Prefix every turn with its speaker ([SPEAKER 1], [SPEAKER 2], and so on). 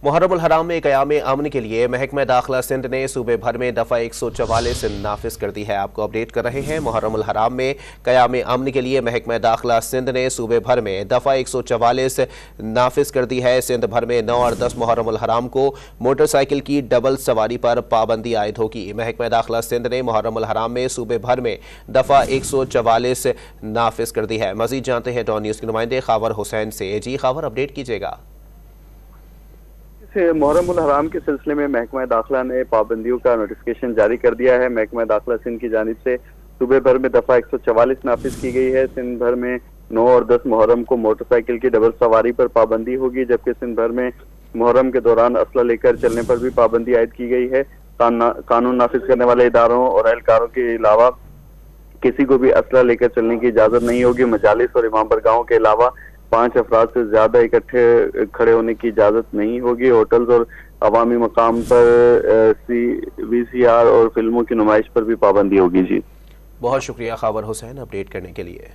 [SPEAKER 1] मुहर्रम उल हराम में क़याम अमन के लिए महकमा दाखिला सिंध ने सूबे भर में दफ़ा 144 नाफिज कर दी है। आपको अपडेट कर रहे हैं। मुहर्रम उल हराम में क़याम अमन के लिए महकमा दाखिला सिंध ने सूबे भर में दफ़ा 144 नाफिज कर दी है। सिंध भर में 9 और 10 मुहर्रम उल हराम को मोटरसाइकिल की डबल सवारी पर पाबंदी आयद होगी। महकमा दाखिला सिंध ने मुहर्रम उल हराम में सूबे भर में दफ़ा 144 नाफिज कर दी है। मज़ीद जानते हैं डॉन न्यूज़ के नुमाइंदे खावर हुसैन से। जी खावर, अपडेट कीजिएगा।
[SPEAKER 2] मुहर्रम उल हराम के सिलसिले में महकमा दाखिला ने पाबंदियों का नोटिफिकेशन जारी कर दिया है। महकमा दाखिला सिंध की जानिब से सूबे भर में दफा 144 नाफिज की गई है। सिंध भर में 9 और 10 मुहर्रम को मोटरसाइकिल की डबल सवारी पर पाबंदी होगी, जबकि सिंध भर में मुहर्रम के दौरान असला लेकर चलने पर भी पाबंदी आयद की गई है। कानून नाफिज करने वाले इदारों और एहलकारों के अलावा किसी को भी असला लेकर चलने की इजाजत नहीं होगी। मजालिस और इमाम बरगाहों के अलावा 5 अफराद से ज्यादा इकट्ठे खड़े होने की इजाजत नहीं होगी। होटल्स और अवामी मकाम पर VCR और फिल्मों की नुमाइश पर भी पाबंदी होगी। जी,
[SPEAKER 1] बहुत शुक्रिया खावर हुसैन अपडेट करने के लिए।